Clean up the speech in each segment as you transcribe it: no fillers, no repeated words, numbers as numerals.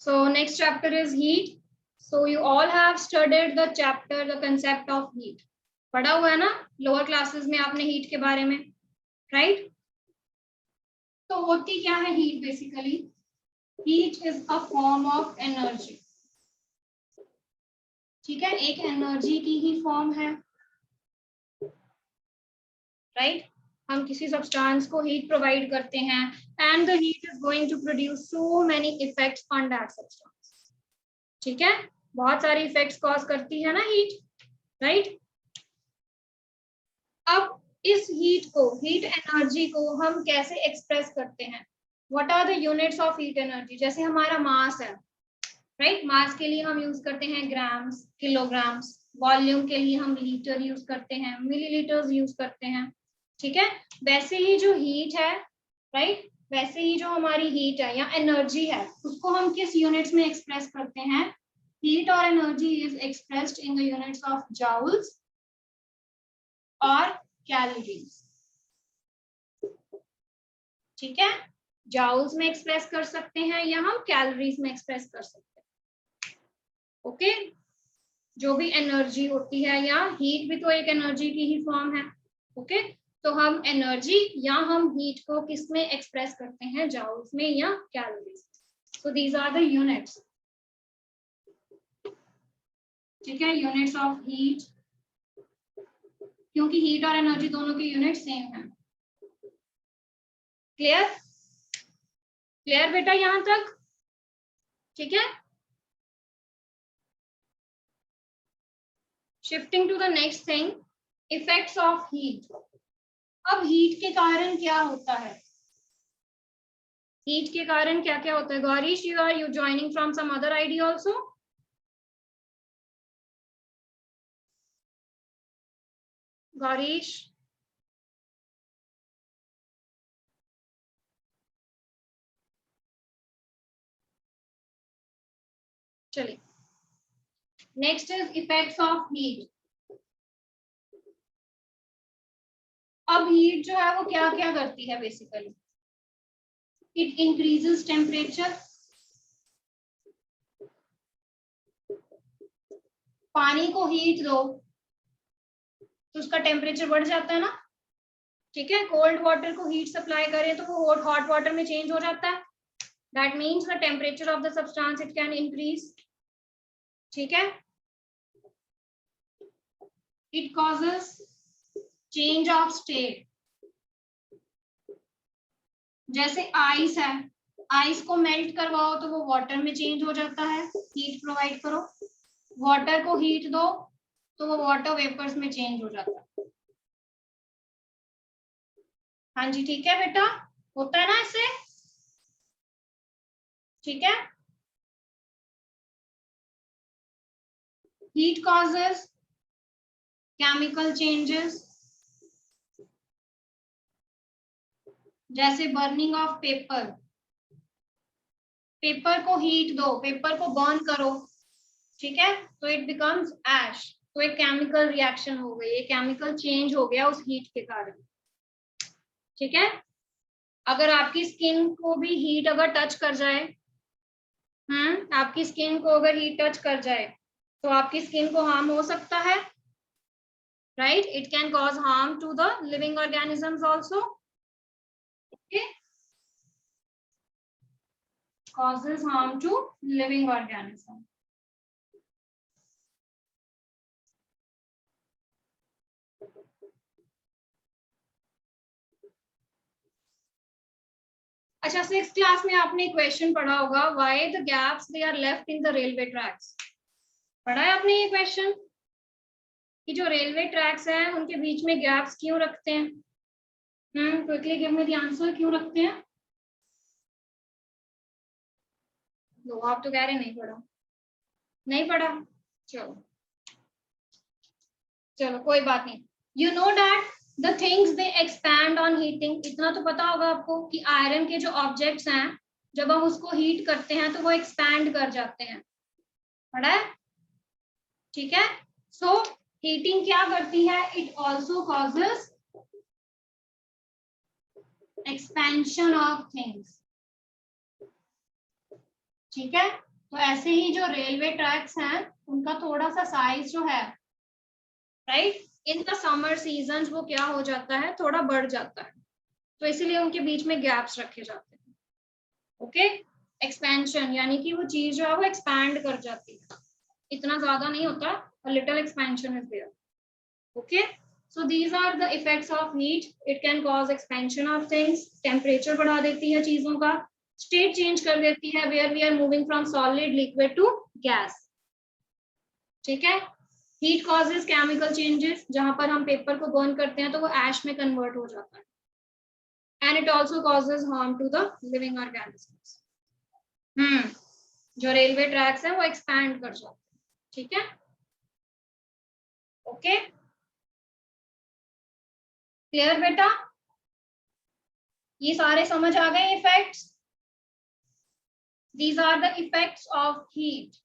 So next chapter is heat. So you all have studied the chapter, the concept of heat. पढ़ा हुआ है ना lower classes में आपने हीट के बारे में, राइट? तो होती क्या है heat? Basically heat is a form of energy. ठीक है, एक एनर्जी की ही फॉर्म है, राइट? हम किसी सब्सटेंस को हीट प्रोवाइड करते हैं and the heat is going to produce so many effects on that substance. ठीक है, बहुत सारे इफेक्ट्स कॉज करती है ना हीट, राइट? अब इस हीट को, हीट एनर्जी को हम कैसे एक्सप्रेस करते हैं? What are the units of heat energy? जैसे हमारा मास है, राइट? मास के लिए हम यूज करते हैं ग्राम्स, किलोग्राम्स। वॉल्यूम के लिए हम लीटर यूज करते हैं, मिलीलीटर्स यूज करते हैं। ठीक है, वैसे ही जो हीट है, राइट, वैसे ही जो हमारी हीट है या एनर्जी है, उसको हम किस यूनिट्स में एक्सप्रेस करते हैं? हीट और energy is expressed in the units of joules और कैलोरीज। ठीक है, जाउल्स में एक्सप्रेस कर सकते हैं या हम कैलोरीज में एक्सप्रेस कर सकते हैं। ओके, जो भी एनर्जी होती है, या हीट भी तो एक एनर्जी की ही फॉर्म है। ओके, तो हम एनर्जी या हम हीट को किस में एक्सप्रेस करते हैं? जाउल्स में या calories. So these are the units. ठीक है, यूनिट्स ऑफ हीट, क्योंकि हीट और एनर्जी दोनों की यूनिट सेम है। क्लियर? क्लियर बेटा यहां तक? ठीक है, shifting to the next thing, effects of heat. अब हीट के कारण क्या होता है? हीट के कारण क्या क्या होता है? Gaurish, you joining from some other ID also? Gaurish, चलिए, next is effects of heat. अब हीट जो है वो क्या क्या करती है? Basically it increases temperature. पानी को हीट दो तो उसका टेम्परेचर बढ़ जाता है ना। ठीक है, कोल्ड वाटर को हीट सप्लाई करें तो वो हॉट वाटर में चेंज हो जाता है। That means the temperature of the substance it can increase. ठीक है, it causes change of state. जैसे आइस है, आइस को मेल्ट करवाओ तो वो वाटर में चेंज हो जाता है, हीट प्रोवाइड करो। वाटर को हीट दो तो वो वाटर वेपर्स में चेंज हो जाता है। हाँ जी, ठीक है बेटा, होता है ना इससे? ठीक है, हीट कॉजेस केमिकल चेंजेस, जैसे बर्निंग ऑफ पेपर। पेपर को हीट दो, पेपर को बर्न करो, ठीक है, तो इट बिकम्स एश। तो एक केमिकल रिएक्शन हो गई, एक केमिकल चेंज हो गया उस हीट के कारण। ठीक है, अगर आपकी स्किन को भी हीट अगर टच कर जाए, आपकी स्किन को अगर हीट टच कर जाए तो आपकी स्किन को हार्म हो सकता है, right? It can cause harm to the living organisms also. Okay, causes harm to living organism. अच्छा, 6th क्लास में आपने क्वेश्चन पढ़ा होगा, why the gaps they are left in the railway tracks. पढ़ा है आपने ये क्वेश्चन कि जो रेलवे ट्रैक्स हैं उनके बीच में गैप्स क्यों रखते हैं? Quickly give me the answer, क्यों रखते हैं? लो, आप तो कह रहे नहीं पढ़ा, नहीं पढ़ा। चलो चलो, कोई बात नहीं। You know that the things they expand on heating. इतना तो पता होगा आपको कि आयरन के जो ऑब्जेक्ट्स हैं, जब हम उसको हीट करते हैं तो वो एक्सपैंड कर जाते हैं। पढ़ा है? ठीक है, सो हीटिंग क्या करती है? It also causes expansion of things. ठीक है, तो ऐसे ही जो रेलवे ट्रैक्स हैं उनका थोड़ा सा साइज जो है, right, in the summer season वो क्या हो जाता है, थोड़ा बढ़ जाता है, तो इसीलिए उनके बीच में गैप्स रखे जाते हैं। ओके, एक्सपेंशन यानी कि वो चीज जो है वो एक्सपैंड कर जाती है, इतना ज्यादा नहीं होता, a little expansion is there. Okay, so these are the effects of heat. It can cause expansion of things, temperature बढ़ा देती है चीजों का, state change कर देती है, where we are moving from solid liquid to gas. ठीक है, heat causes chemical changes, जहां पर हम पेपर को बर्न करते हैं तो वो एश में कन्वर्ट हो जाता है, and it also causes harm to the living organisms. जो रेलवे ट्रैक्स है वो एक्सपैंड कर जाते हैं, ठीक है, ओके, क्लियर बेटा, ये सारे समझ आ गए effects. These are the effects of heat.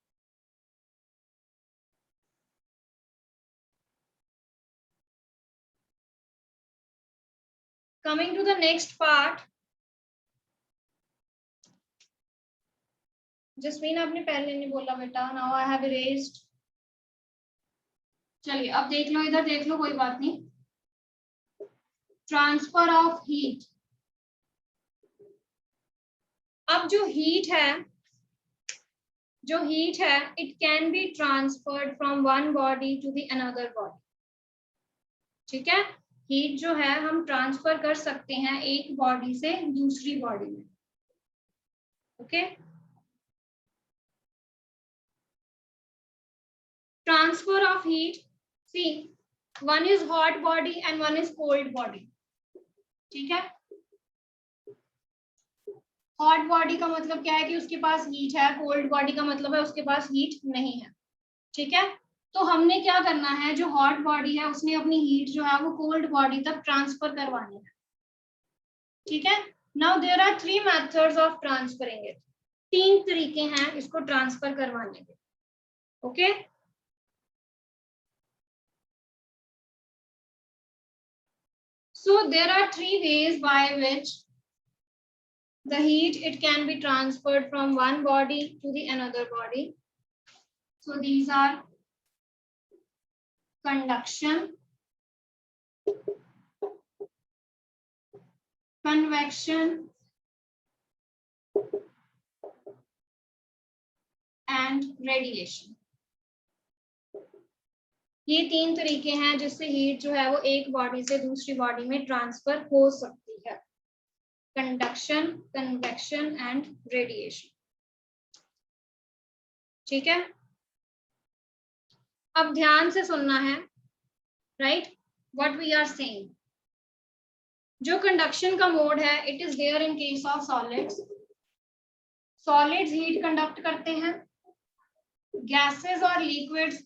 Coming to the next part, Jasmine आपने पहले नहीं बोला बेटा, now I have erased. चलिए अब देख लो, इधर देख लो, कोई बात नहीं। ट्रांसफर ऑफ हीट, अब जो हीट है, it can be transferred from one body to the another body. ठीक है, हीट जो है हम ट्रांसफर कर सकते हैं एक बॉडी से दूसरी बॉडी में। Okay, transfer of heat, see one is hot body and one is cold body. ठीक है, हॉट बॉडी का मतलब क्या है कि उसके पास हीट है, कोल्ड बॉडी का मतलब है उसके पास हीट नहीं है। ठीक है, तो हमने क्या करना है, जो हॉट बॉडी है उसने अपनी हीट जो है वो कोल्ड बॉडी तक ट्रांसफर करवानी है। ठीक है, now there are 3 methods of transferring it, 3 तरीके हैं इसको ट्रांसफर करवाने के। Okay, so there are 3 ways by which the heat it can be transferred from one body to the another body. So these are conduction, convection and radiation. ये 3 तरीके हैं जिससे heat जो है वो एक बॉडी से दूसरी बॉडी में ट्रांसफर हो सकती है, कंडक्शन, कन्वेक्शन एंड रेडिएशन। ठीक है, अब ध्यान से सुनना है, right, what we are saying. जो कंडक्शन का मोड है, it is there in case of solids. Solids heat conduct करते हैं, गैसेस और liquids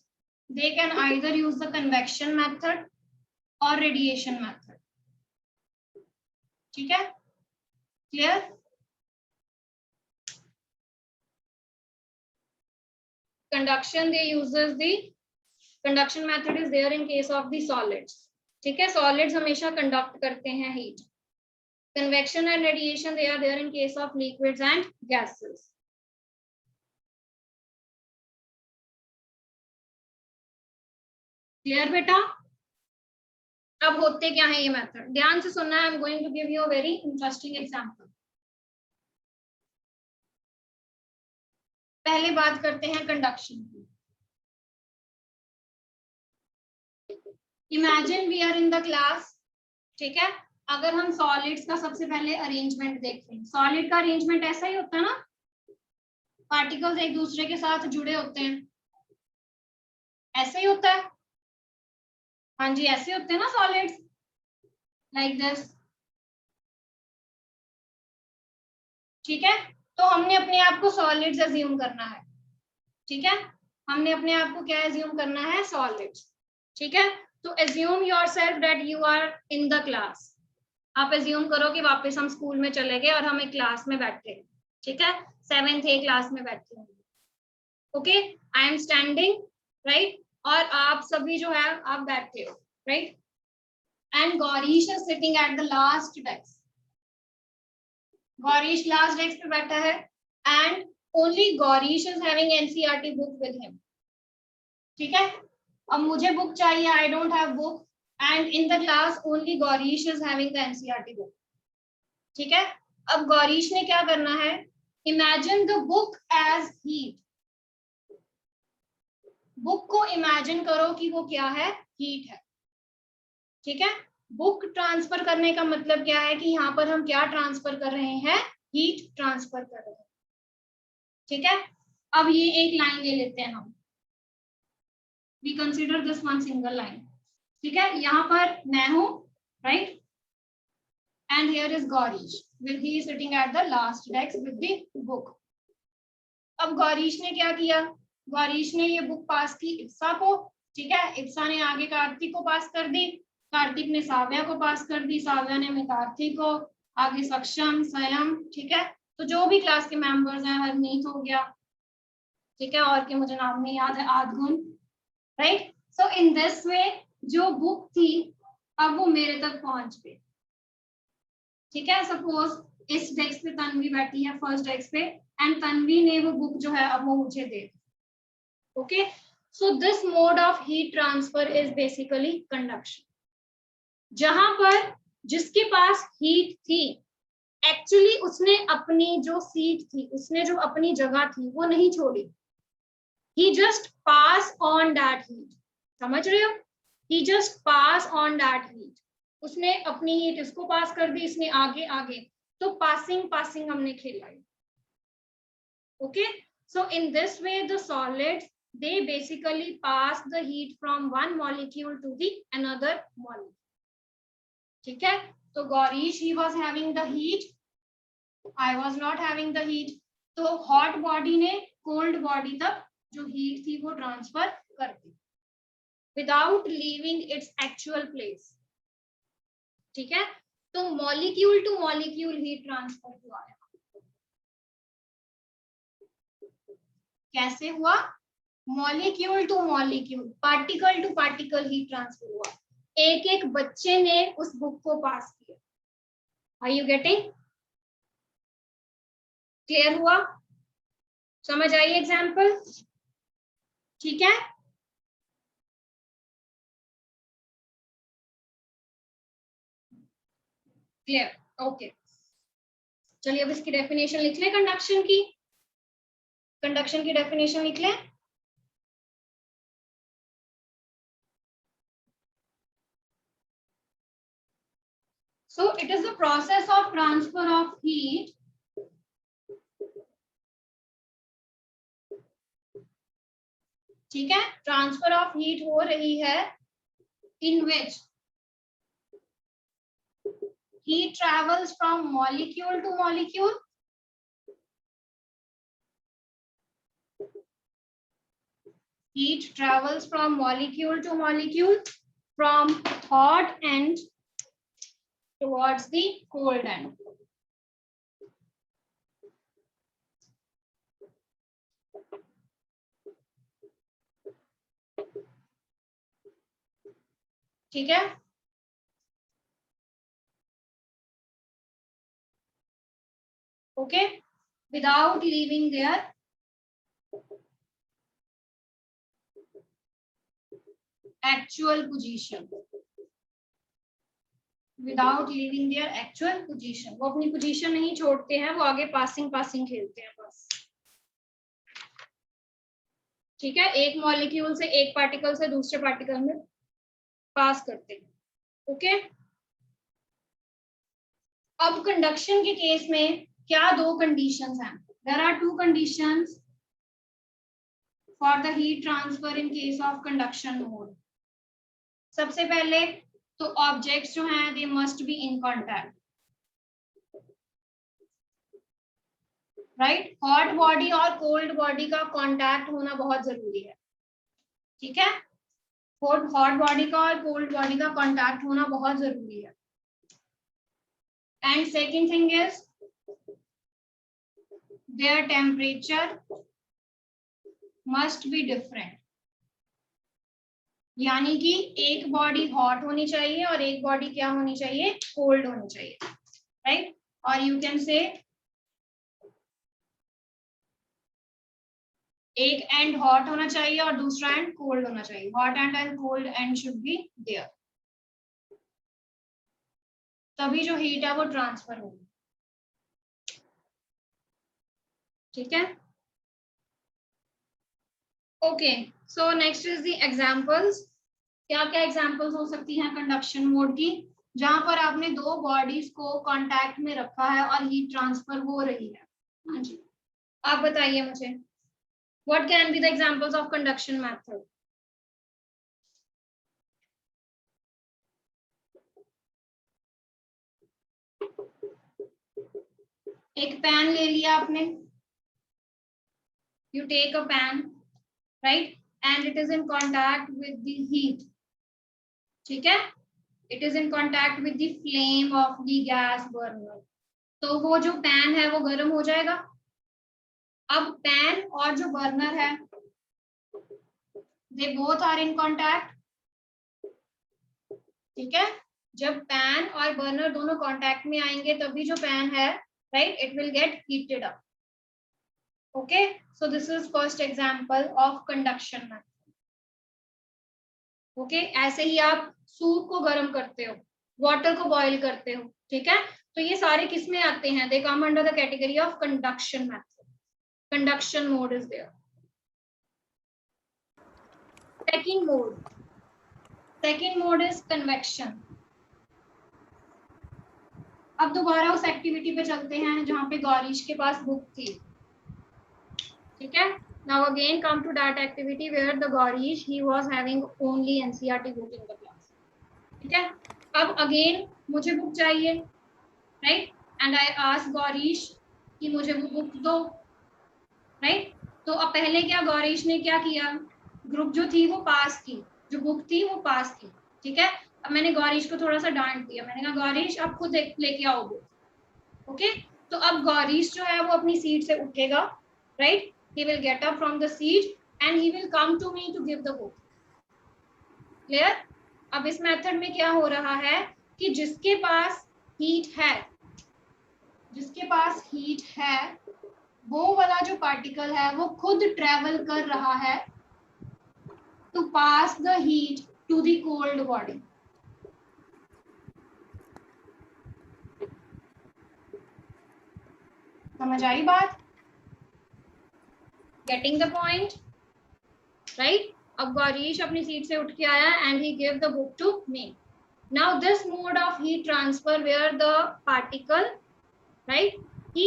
they can either use the convection method or radiation method. ठीक है, clear? Conduction they uses the conduction method is there in case of the solids. ठीक है, solids हमेशा conduct करते हैं heat. Convection and radiation they are there in case of liquids and gases. Clear बेटा? अब होते क्या है ये मेथड, ध्यान से सुनना है। I am going to give you a very interesting example. पहले बात करते हैं कंडक्शन की। Imagine we are in the class. ठीक है, अगर हम सॉलिड्स का सबसे पहले अरेंजमेंट देखते हैं, सॉलिड का अरेंजमेंट ऐसा ही होता है ना, पार्टिकल्स एक दूसरे के साथ जुड़े होते हैं, ऐसे ही होता है। हाँ जी, ऐसे होते हैं ना सॉलिड्स, लाइक दिस। ठीक है, तो हमने अपने आप को सॉलिड्स अज्यूम करना है। ठीक है, हमने अपने आप को क्या अज्यूम करना है, सॉलिड्स। ठीक है, तो assume yourself that you are in the class. आप अज्यूम करो कि वापस हम स्कूल में चले गए और हम एक क्लास में बैठे हैं। ठीक है, 7th A क्लास में बैठे हैं। Okay, I am standing, right, और आप सभी जो है आप बैठे हो, right, and Gaurish is sitting at the last desk. Gaurish last desk पे बैठा है and only Gaurish is having NCERT book with him. ठीक है, अब मुझे बुक चाहिए, I don't have book, and in the class only Gaurish is having the NCERT book. ठीक है, अब गौरीश ने क्या करना है, imagine the book as heat, book को इमेजिन करो कि वो क्या है, हीट है। ठीक है, बुक ट्रांसफर करने का मतलब क्या है कि यहाँ पर हम क्या ट्रांसफर कर रहे हैं, हीट ट्रांसफर कर रहे हैं। ठीक है, अब ये एक लाइन ले लेते हैं हम, we consider this one single line. ठीक है, यहाँ पर मैं हूं, right, and here is Gaurish, with he sitting at the last desk with the book. अब गौरीश ने क्या किया, गौरीश ने ये बुक पास की इप्सा को। ठीक है, इप्सा ने आगे कार्तिक को पास कर दी, कार्तिक ने साव्या को पास कर दी, साव्या ने कार्तिक को, आगे सक्षम, स्वयं। ठीक है, तो जो भी क्लास के मेंबर्स हैं, हरनीत हो गया, ठीक है, और के मुझे नाम नहीं याद है, आदगुण, right. So in this way जो बुक थी अब वो मेरे तक पहुंच गई। ठीक है, सपोज इस डेस्क पे तन्वी बैठी है, फर्स्ट डेस्क पे, एंड तन्वी ने वो बुक जो है अब वो मुझे दे दी। Okay, so this mode of heat transfer is basically conduction, जहां पर जिसके पास हीट थी एक्चुअली उसने अपनी जो सीट थी, उसने जो अपनी जगह थी वो नहीं छोड़ी, he just pass on that heat। समझ रहे हो, he just pass on that heat, उसने अपनी हीट इसको पास कर दी, इसने आगे आगे, तो पासिंग पासिंग हमने खेला है। Okay, so in this way the solids they basically pass the heat from one molecule to the another molecule। ठीक है, तो Gourish he was having the heat, I was not having the heat, तो hot body ने cold body तक जो heat थी वो transfer कर दी without leaving its actual place. ठीक है, तो molecule to molecule heat transfer हुआ है। कैसे हुआ, molecule to molecule, particle to particle heat transfer हुआ, एक एक बच्चे ने उस बुक को पास किया। आर यू गेटिंग, क्लियर हुआ, समझ आई एग्जाम्पल? ठीक है, क्लियर, ओके। चलिए अब इसकी डेफिनेशन लिख लें, कंडक्शन की, कंडक्शन की डेफिनेशन लिख लें। So it is the process of transfer of heat ठीक है, ट्रांसफर ऑफ हीट हो रही है in which heat travels from molecule to molecule heat travels from molecule to molecule from hot end towards the cold end। ठीक है, okay, without leaving their actual position, without leaving their actual position, वो अपनी position नहीं छोड़ते हैं, वो आगे passing passing खेलते हैं बस। ठीक है, एक मॉलिक्यूल से एक पार्टिकल से दूसरे पार्टिकल में पास करते हैं। ओके, अब कंडक्शन के केस में क्या दो कंडीशंस हैं, there are two conditions for the heat transfer in case of conduction mode. सबसे पहले तो ऑब्जेक्ट्स जो हैं they must be in contact, right, hot body और कोल्ड बॉडी का कांटेक्ट होना बहुत जरूरी है। ठीक है, हॉट बॉडी का और कोल्ड बॉडी का कांटेक्ट होना बहुत जरूरी है। And second thing is their temperature must be different, यानी कि एक बॉडी हॉट होनी चाहिए और एक बॉडी क्या होनी चाहिए, कोल्ड होनी चाहिए, राइट। और यू कैन से एक एंड हॉट होना चाहिए और दूसरा एंड कोल्ड होना चाहिए. Hot and cold and should be there, तभी जो हीट है वो ट्रांसफर होगी. ठीक है. Okay, so next is the examples. क्या क्या एग्जांपल्स हो सकती हैं कंडक्शन मोड की, जहां पर आपने दो बॉडीज को कांटेक्ट में रखा है और हीट ट्रांसफर हो रही है. हाँ जी, आप बताइए मुझे, what can be the examples of conduction method. एक पैन ले लिया आपने, you take a pan, right, and it is in contact with the heat. ठीक है, it is in contact with the flame of the gas burner. तो वो जो pan है वो गर्म हो जाएगा. अब पैन और जो बर्नर है, they both are in contact. ठीक है, जब पैन और बर्नर दोनों कॉन्टैक्ट में आएंगे तभी जो पैन है, right, it will get heated up. Okay, so this is first example of conduction method. Okay, ऐसे ही आप सूप को गर्म करते हो, वाटर को बॉईल करते हो. ठीक है, तो ये सारे किस में आते हैं, they come under the category of conduction method. Conduction mode is there. Second mode is convection. अब दोबारा उस एक्टिविटी पे चलते हैं जहां पे गौरीश के पास बुक थी. ठीक है, now again come to that activity where the Gaurish, he was having only NCERT book in the class. ठीक है, अब again मुझे बुक चाहिए, right, and I ask Gaurish कि मुझे वो बुक दो, right. तो अब पहले क्या गौरीश ने क्या किया, ग्रुप जो थी वो पास की, जो बुक थी वो पास की. ठीक है, अब मैंने गौरीश को थोड़ा सा डांट दिया, मैंने कहा गौरीश आप खुद लेके आओ बुक. ओके, तो अब गौरीश जो है वो अपनी सीट से उठेगा, right. He will get up from the seat and he will come to me to give the book. Clear? अब इस मेथड में क्या हो रहा है कि जिसके पास हीट है, वो वाला जो पार्टिकल है वो खुद ट्रेवल कर रहा है to pass the heat to the cold body. समझ आई बात? Getting the point, right? अब गौरीश अपनी सीट से उठ के आया and he gave the book to me. Now this mode of heat transfer where the particle, right, he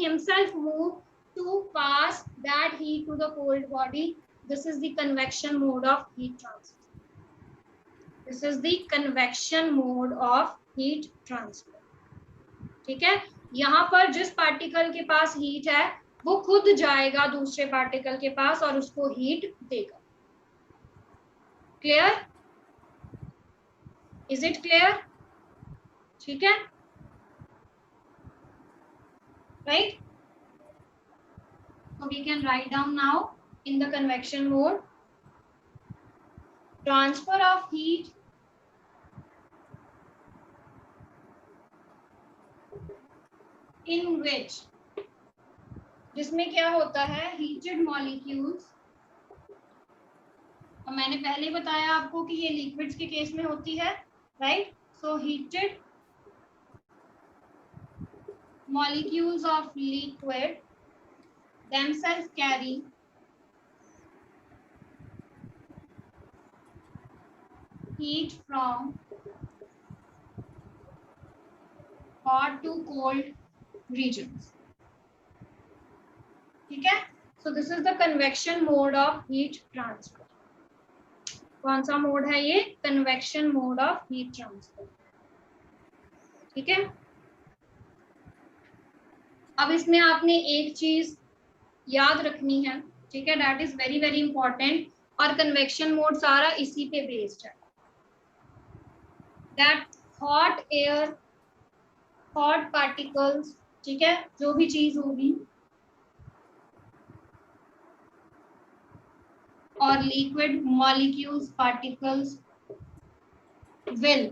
himself moves to pass that heat to the cold body. This is the convection mode of heat transfer. This is the convection mode of heat transfer. ठीक है, यहाँ पर जिस particle के पास heat है वो खुद जाएगा दूसरे पार्टिकल के पास और उसको हीट देगा. क्लियर? Is it clear? ठीक है, right. So we can write down now in the convection mode, transfer of heat in which, जिसमें क्या होता है, heated molecules. और मैंने पहले बताया आपको कि ये लिक्विड्स के केस में होती है, right. So heated molecules of liquid themselves carry heat from hot to cold regions. ठीक है, so this is the convection mode of heat transfer. कौन सा मोड है ये, convection mode of heat transfer. ठीक है, अब इसमें आपने एक चीज याद रखनी है, ठीक है, that is very very important. और convection mode सारा इसी पे बेस्ड है, that hot air, hot particles, ठीक है, जो भी चीज होगी, और लिक्विड मॉलिक्यूल्स पार्टिकल्स विल,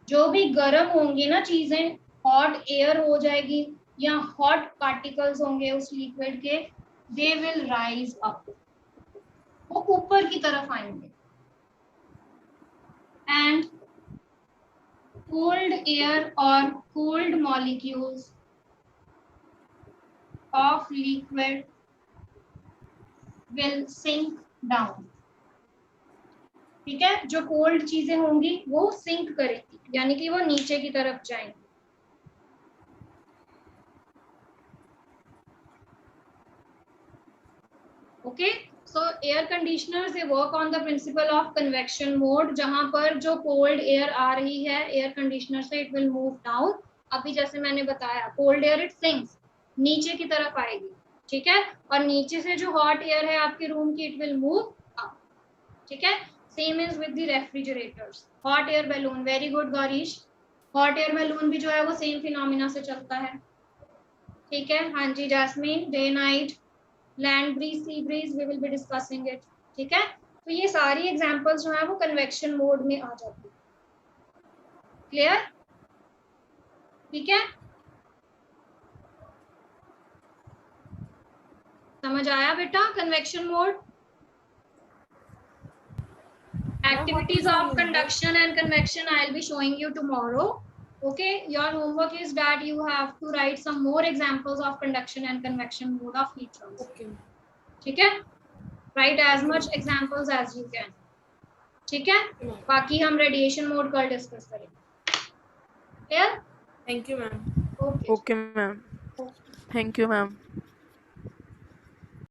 जो भी गर्म होंगे ना चीजें, हॉट एयर हो जाएगी या हॉट पार्टिकल्स होंगे उस लिक्विड के, दे विल राइज अप, वो ऊपर की तरफ आएंगे। And cold air or cold molecules of liquid will sink down। ठीक है, जो कोल्ड चीजें होंगी वो सिंक करेगी, यानी कि वो नीचे की तरफ जाएंगी। Okay, so air conditioners they work on the principle of convection mode, जहां पर जो कोल्ड एयर आ रही है एयर कंडीशनर से इट विल मूव डाउन। अभी जैसे मैंने बताया कोल्ड एयर इट सिंक्स, नीचे की तरफ आएगी। ठीक है, और नीचे से जो हॉट एयर है आपके रूम की इट विल मूव अप। ठीक है, same is with the refrigerators. Hot air balloon, very good Gaurish, hot air balloon भी जो है वो सेम फिनोमिना से चलता है। ठीक है, हाँ जी Jasmine, day night, land breeze, sea breeze, we will be discussing it. ठीक है, तो ये सारी एग्जांपल्स जो है वो कन्वेक्शन मोड में आ जाती है। क्लियर? ठीक है, समझ आया बेटा convection mode? Activities of conduction and convection I'll be showing you tomorrow. Okay, your homework is that you have to write some more examples of conduction and convection mode of heat transfer. Okay. ठीक है, write as much examples as you can. ठीक है, बाकी हम radiation mode कल discuss करेंगे। Clear? Thank you, ma'am. Okay Okay, ma'am. Thank you, ma'am.